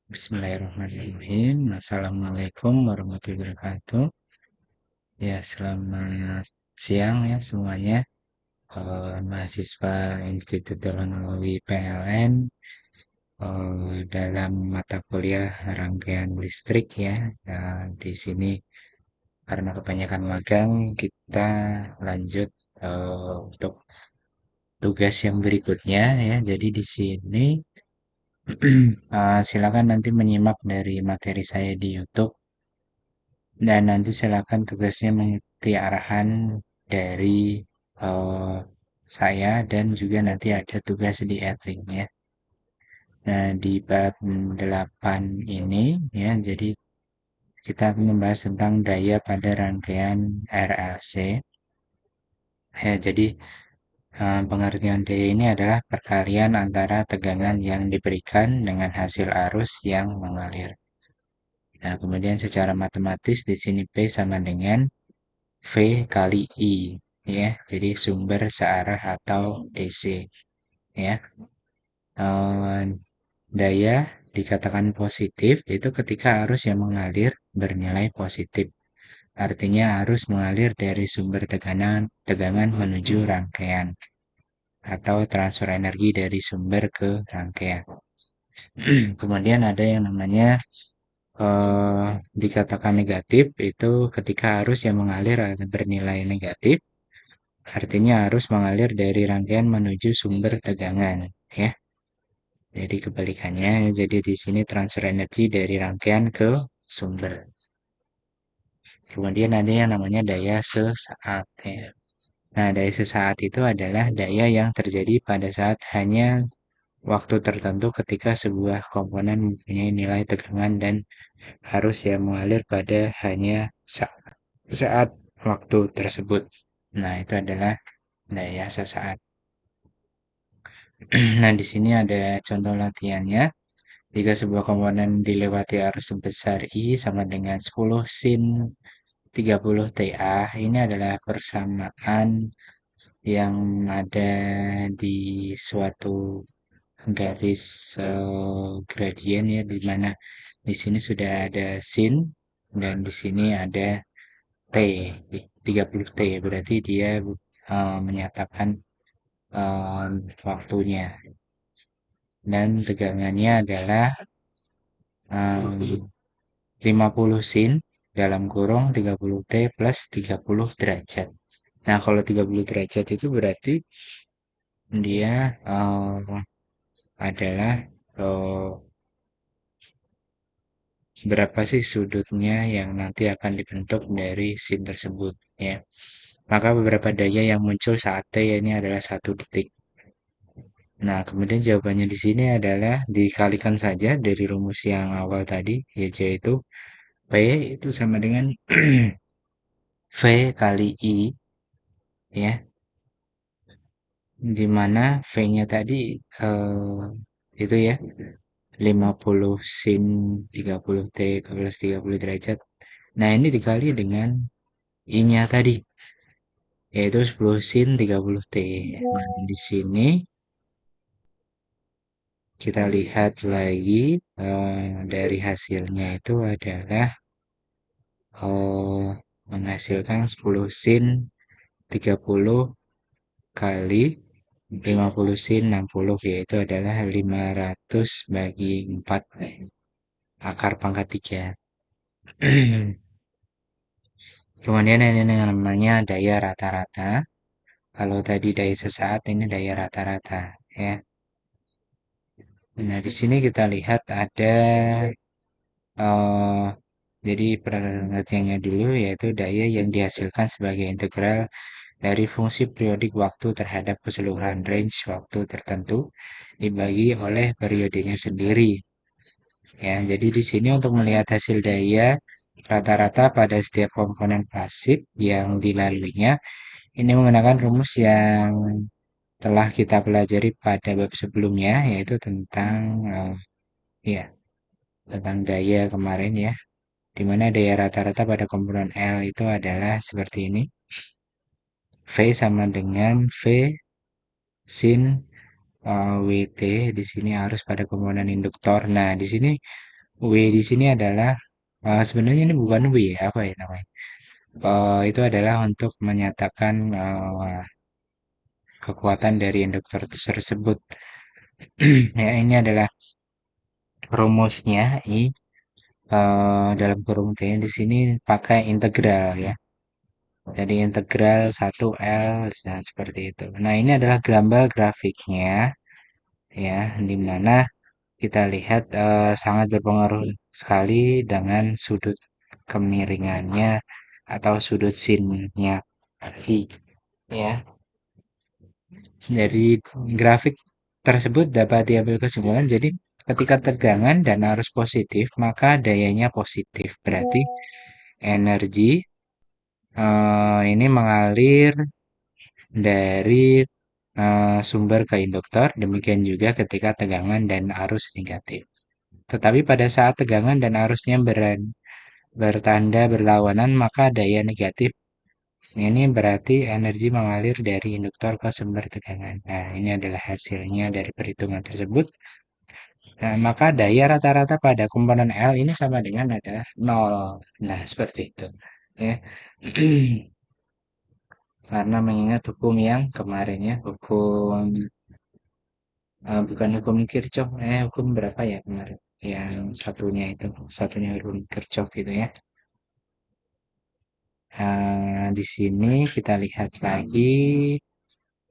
Bismillahirrahmanirrahim. Assalamualaikum warahmatullahi wabarakatuh. Ya, selamat siang ya semuanya. Mahasiswa Institut Teknologi PLN dalam mata kuliah rangkaian listrik ya. Di sini karena kebanyakan magang, kita lanjut untuk tugas yang berikutnya ya. Jadi di sini silakan nanti menyimak dari materi saya di YouTube. Dan nanti silakan tugasnya mengikuti arahan dari eh, saya dan juga nanti ada tugas di Edlink ya. Nah, di bab 8 ini ya, jadi kita akan membahas tentang daya pada rangkaian RLC. Ya, jadi pengertian daya ini adalah perkalian antara tegangan yang diberikan dengan hasil arus yang mengalir. Nah, kemudian secara matematis di sini P sama dengan V kali I ya. Jadi sumber searah atau DC ya. Eh, Daya dikatakan positif itu ketika arus yang mengalir bernilai positif. Artinya arus mengalir dari sumber tegangan menuju rangkaian atau transfer energi dari sumber ke rangkaian. Kemudian ada yang namanya dikatakan negatif itu ketika arus yang mengalir bernilai negatif. Artinya arus mengalir dari rangkaian menuju sumber tegangan, ya. Jadi kebalikannya, jadi di sini transfer energi dari rangkaian ke sumber. Kemudian ada yang namanya daya sesaat, ya. Nah, daya sesaat itu adalah daya yang terjadi pada saat hanya waktu tertentu ketika sebuah komponen mempunyai nilai tegangan dan arus yang mengalir pada hanya saat waktu tersebut. Nah, itu adalah daya sesaat. Nah, di sini ada contoh latihannya. Jika sebuah komponen dilewati arus sebesar I sama dengan 10 sin 30 TA, ini adalah persamaan yang ada di suatu garis gradien ya, di mana di sini sudah ada sin dan di sini ada T, 30 T, berarti dia menyatakan waktunya. Dan tegangannya adalah 50 sin dalam kurung 30 T plus 30 derajat. Nah, kalau 30 derajat itu berarti dia adalah berapa sih sudutnya yang nanti akan dibentuk dari sin tersebut ya. Maka beberapa daya yang muncul saat T ya, ini adalah 1 detik. Nah, kemudian jawabannya di sini adalah dikalikan saja dari rumus yang awal tadi, yaitu P itu sama dengan V kali I, ya, di mana V-nya tadi itu ya, 50 sin 30 T plus 30 derajat. Nah, ini dikali dengan I-nya tadi, yaitu 10 sin 30 T. Nah, di sini kita lihat lagi dari hasilnya itu adalah menghasilkan 10 sin 30 kali 50 sin 60 yaitu adalah 500 bagi 4 akar pangkat 3. Kemudian ini namanya daya rata-rata. Kalau tadi daya sesaat, ini daya rata-rata ya. Nah, di sini kita lihat ada eh, jadi pengertiannya dulu yaitu daya yang dihasilkan sebagai integral dari fungsi periodik waktu terhadap keseluruhan range waktu tertentu dibagi oleh periodenya sendiri. Ya, jadi di sini untuk melihat hasil daya rata-rata pada setiap komponen pasif yang dilaluinya, ini menggunakan rumus yang telah kita pelajari pada bab sebelumnya, yaitu tentang ya tentang daya kemarin ya, di mana daya rata-rata pada komponen L itu adalah seperti ini. V sama dengan V sin WT di sini harus pada komponen induktor. Nah, di sini W di sini adalah sebenarnya ini bukan W ya, apa ya namanya? Itu adalah untuk menyatakan kekuatan dari induktor tersebut. Ya, ini adalah rumusnya I dalam kurung T di sini pakai integral ya. Jadi integral 1L dan seperti itu. Nah, ini adalah gambar grafiknya ya, di mana kita lihat sangat berpengaruh sekali dengan sudut kemiringannya atau sudut sinnya tadi ya. Dari grafik tersebut dapat diambil kesimpulan jadi ketika tegangan dan arus positif maka dayanya positif. Berarti energi ini mengalir dari sumber ke induktor, demikian juga ketika tegangan dan arus negatif. Tetapi pada saat tegangan dan arusnya bertanda berlawanan, maka daya negatif ini berarti energi mengalir dari induktor ke sumber tegangan. Nah, ini adalah hasilnya dari perhitungan tersebut. Nah, maka daya rata-rata pada komponen L ini sama dengan adalah nol. Nah, seperti itu. Ya. Karena mengingat hukum yang kemarin ya, hukum bukan hukum Kirchhoff, hukum berapa ya kemarin? Yang satunya hukum Kirchhoff itu ya. Di sini kita lihat lagi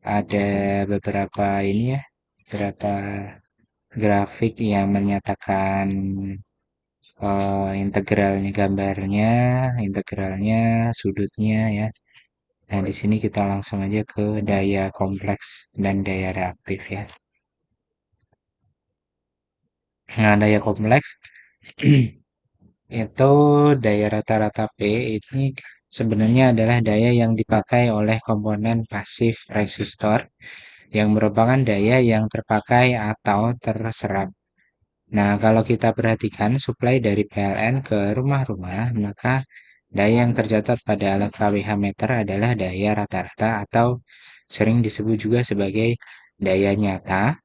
ada beberapa ini ya, beberapa grafik yang menyatakan integralnya, gambarnya, integralnya, sudutnya ya. Nah, di sini kita langsung aja ke daya kompleks dan daya reaktif ya. Nah, daya kompleks itu daya rata-rata P ini sebenarnya adalah daya yang dipakai oleh komponen pasif resistor yang merupakan daya yang terpakai atau terserap. Nah, kalau kita perhatikan suplai dari PLN ke rumah-rumah, maka daya yang tercatat pada alat kWh meter adalah daya rata-rata atau sering disebut juga sebagai daya nyata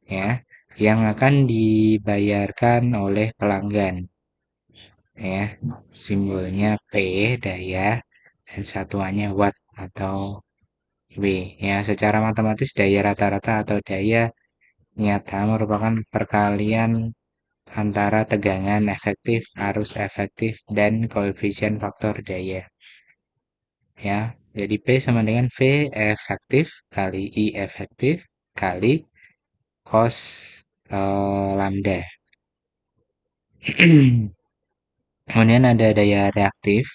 ya, yang akan dibayarkan oleh pelanggan ya. Simbolnya P daya dan satuannya watt atau W ya. Secara matematis daya rata-rata atau daya nyata merupakan perkalian antara tegangan efektif, arus efektif, dan koefisien faktor daya. Ya, jadi P sama dengan V efektif kali I efektif kali cos lambda. Kemudian ada daya reaktif.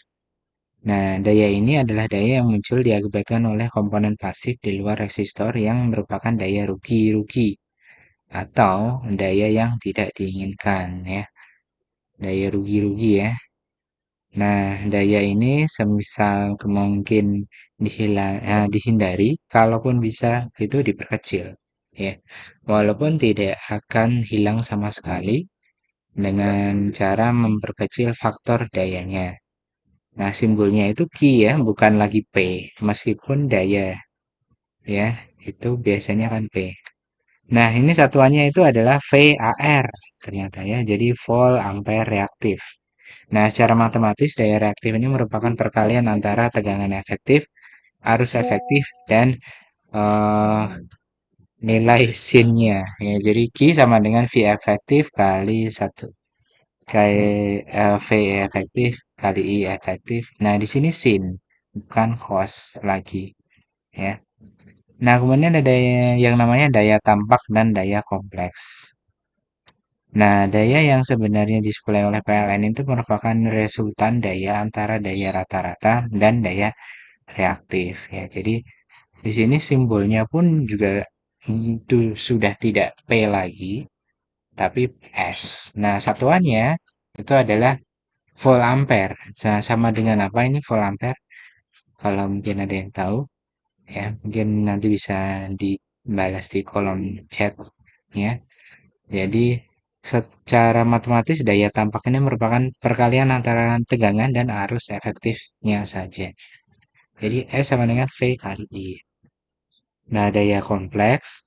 Nah, daya ini adalah daya yang muncul diakibatkan oleh komponen pasif di luar resistor yang merupakan daya rugi-rugi atau daya yang tidak diinginkan ya. Daya rugi-rugi ya. Nah, daya ini semisal mungkin dihindari, kalaupun bisa itu diperkecil, ya. Walaupun tidak akan hilang sama sekali dengan cara memperkecil faktor dayanya. Nah, simbolnya itu Q ya, bukan lagi P, meskipun daya ya, itu biasanya kan P. Nah, ini satuannya itu adalah VAR ternyata ya, jadi volt ampere reaktif. Nah, secara matematis daya reaktif ini merupakan perkalian antara tegangan efektif, arus efektif, dan eh, nilai sinnya. Ya, jadi Q sama dengan V efektif kali satu kali V efektif kali I efektif. Nah, di sini sin, bukan cos lagi. Ya. Nah, kemudian ada yang namanya daya tampak dan daya kompleks. Nah, daya yang sebenarnya disuplai oleh PLN itu merupakan resultan daya antara daya rata-rata dan daya reaktif ya. Jadi di sini simbolnya pun juga itu sudah tidak P lagi, tapi S. Nah, satuannya itu adalah volt ampere. Nah, sama dengan apa ini volt ampere? Kalau mungkin ada yang tahu, ya mungkin nanti bisa dibalas di kolom chat ya. Jadi secara matematis daya tampak ini merupakan perkalian antara tegangan dan arus efektifnya saja. Jadi S sama dengan V kali I. Nah, daya kompleks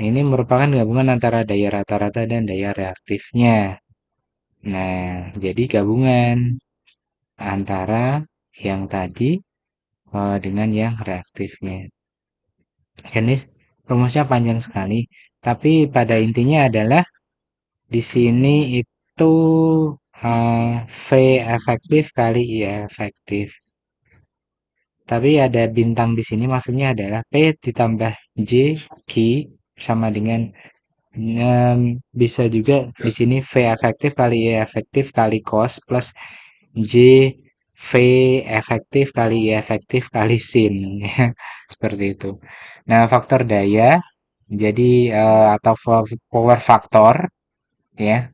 ini merupakan gabungan antara daya rata-rata dan daya reaktifnya. Nah, jadi gabungan antara yang tadi dengan yang reaktifnya. Ini rumusnya panjang sekali, tapi pada intinya adalah di sini itu V efektif kali I efektif. Tapi ada bintang di sini maksudnya adalah P ditambah J Q sama dengan bisa juga di sini V efektif kali I efektif kali cos plus J V efektif kali I efektif kali sin ya, seperti itu. Nah, faktor daya jadi atau power factor ya,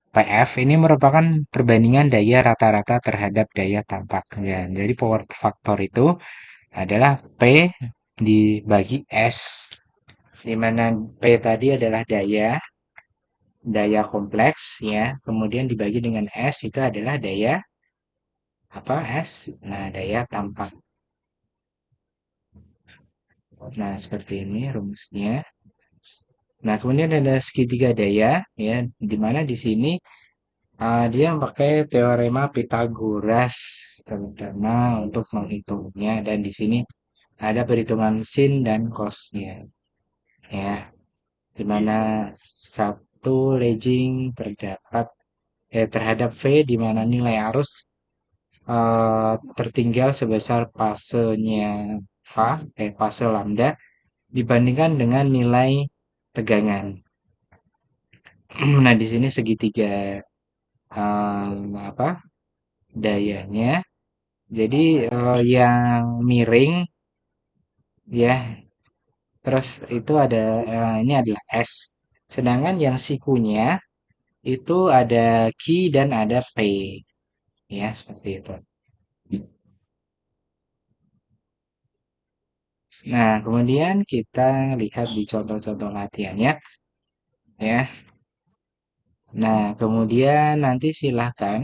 PF ini merupakan perbandingan daya rata-rata terhadap daya tampak. Ya, jadi power factor itu adalah P dibagi S, di mana P tadi adalah daya, daya kompleks ya, kemudian dibagi dengan S itu adalah daya apa S? Nah, daya tampak. Nah, seperti ini rumusnya. Nah, kemudian ada segitiga daya ya, di mana di sini dia pakai teorema Pythagoras terutama untuk menghitungnya dan di sini ada perhitungan sin dan cosnya ya, di mana satu leading terhadap V di mana nilai arus tertinggal sebesar fase lambda dibandingkan dengan nilai tegangan. Nah, di sini segitiga apa dayanya. Jadi yang miring ya, terus itu ada ini adalah S. Sedangkan yang sikunya itu ada Q dan ada P ya, seperti itu. Nah, kemudian kita lihat di contoh-contoh latihannya ya. Nah, kemudian nanti silahkan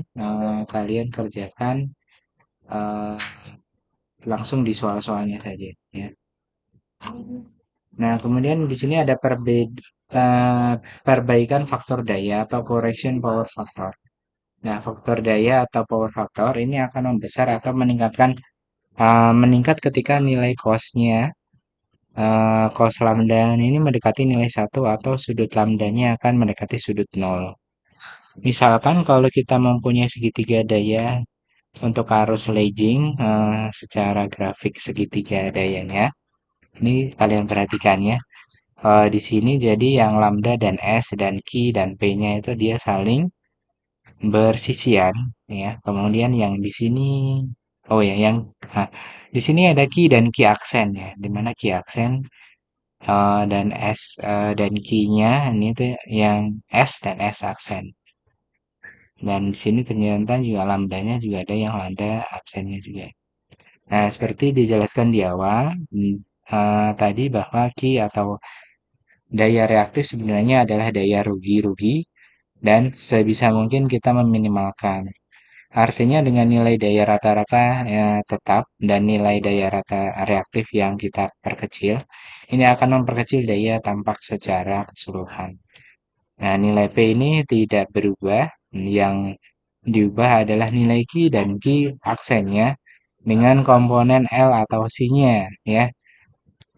kalian kerjakan eh, langsung di soal-soalnya saja ya. Nah, kemudian di sini ada perbaikan faktor daya atau correction power factor. Nah, faktor daya atau power factor ini akan membesar atau meningkat ketika nilai cosnya cos lambda ini mendekati nilai satu atau sudut lambdanya akan mendekati sudut nol. Misalkan kalau kita mempunyai segitiga daya untuk arus leading secara grafik segitiga dayanya, ini kalian perhatikan ya. Di sini jadi yang lambda dan S dan Q dan P-nya itu dia saling bersisian ya. Kemudian yang di sini oh ya yang ah, di sini ada Q dan Q aksen ya. Di mana Q aksen dan S dan Q-nya ini tuh yang S dan S aksen. Dan di sini ternyata juga lambdanya juga ada yang lambda absennya juga. Nah, seperti dijelaskan di awal tadi bahwa Q atau daya reaktif sebenarnya adalah daya rugi-rugi dan sebisa mungkin kita meminimalkan. Artinya dengan nilai daya rata-rata ya, tetap dan nilai daya rata reaktif yang kita perkecil, ini akan memperkecil daya tampak secara keseluruhan. Nah, nilai P ini tidak berubah, yang diubah adalah nilai Q dan Q aksennya dengan komponen L atau C-nya ya.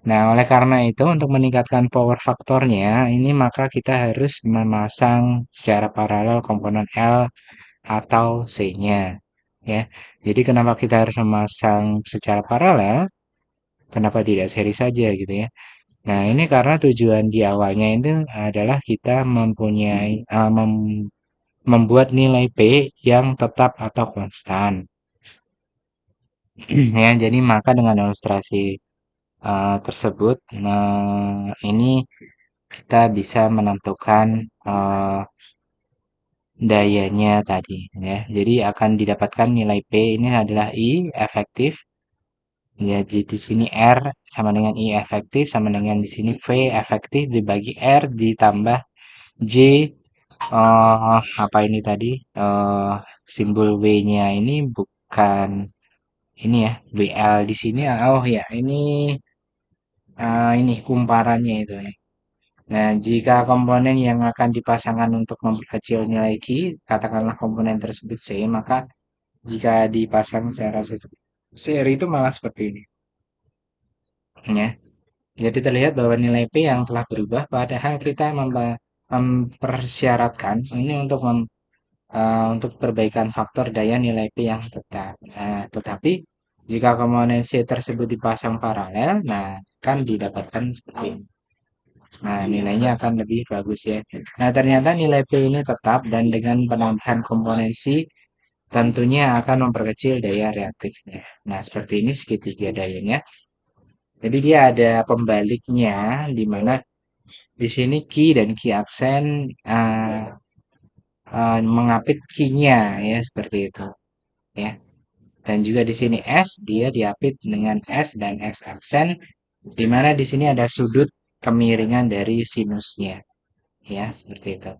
Nah, oleh karena itu untuk meningkatkan power faktornya, ini maka kita harus memasang secara paralel komponen L atau C-nya ya. Jadi kenapa kita harus memasang secara paralel? Kenapa tidak seri saja gitu ya? Nah, ini karena tujuan di awalnya itu adalah kita membuat nilai P yang tetap atau konstan. Ya, jadi maka dengan ilustrasi tersebut, ini kita bisa menentukan dayanya tadi ya. Jadi akan didapatkan nilai P ini adalah I efektif. Ya, jadi di sini R sama dengan I efektif sama dengan di sini V efektif dibagi R ditambah J apa ini tadi simbol W-nya ini bukan ini ya WL di sini oh ya ini ini kumparannya itu ya. Nah, jika komponen yang akan dipasangkan untuk memperkecil nilai Q, katakanlah komponen tersebut C, maka jika dipasang secara seri itu malah seperti ini. Ya. Jadi terlihat bahwa nilai P yang telah berubah padahal kita mempersyaratkan ini untuk perbaikan faktor daya nilai P yang tetap. Nah, tetapi jika komponen C tersebut dipasang paralel, nah kan didapatkan seperti ini. Nah, nilainya akan lebih bagus ya. Nah, ternyata nilai P ini tetap dan dengan penambahan komponen C tentunya akan memperkecil daya reaktifnya. Nah, seperti ini segitiga dayanya. Jadi dia ada pembaliknya di mana di sini key dan key aksen mengapit key-nya ya seperti itu ya. Dan juga di sini S dia diapit dengan S dan X aksen di mana di sini ada sudut kemiringan dari sinusnya ya seperti itu.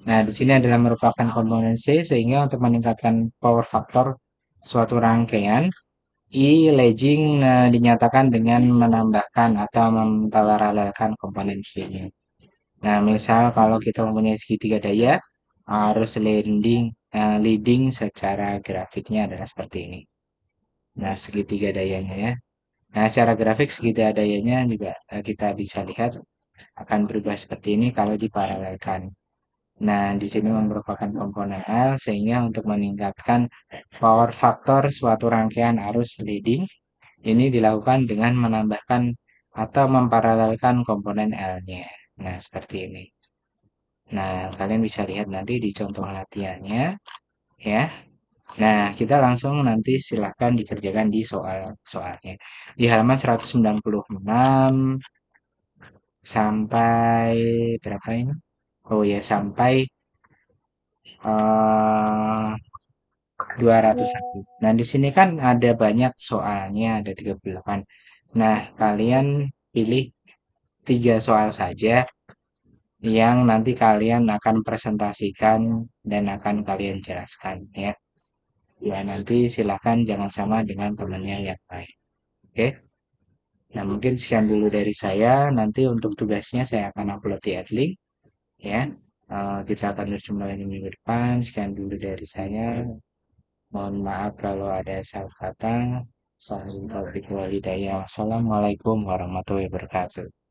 Nah, di sini adalah merupakan komponen C sehingga untuk meningkatkan power factor suatu rangkaian E-legging dinyatakan dengan menambahkan atau memparalelkan komponen C-nya. Nah, misal kalau kita mempunyai segitiga daya, arus leading secara grafiknya adalah seperti ini. Nah, segitiga dayanya ya. Nah, secara grafik segitiga dayanya juga kita bisa lihat akan berubah seperti ini kalau diparalelkan. Nah, di sini merupakan komponen L sehingga untuk meningkatkan power factor suatu rangkaian arus leading ini dilakukan dengan menambahkan atau memparalelkan komponen L-nya. Nah, seperti ini. Nah, kalian bisa lihat nanti di contoh latihannya ya. Nah, kita langsung nanti silahkan dikerjakan di soal-soalnya. Di halaman 196 sampai berapa ini? Oh ya, sampai eh 201. Nah, di sini kan ada banyak soalnya, ada 38. Nah, kalian pilih 3 soal saja yang nanti kalian akan presentasikan dan akan kalian jelaskan ya. Ya, nanti silakan jangan sama dengan temannya yang lain. Oke. Nah, mungkin sekian dulu dari saya. Nanti untuk tugasnya saya akan upload di Adlink ya. Kita akan berjumpa lagi minggu depan. Sekian dulu dari saya. Mohon maaf kalau ada salah kata. Wassalamualaikum warahmatullahi wabarakatuh.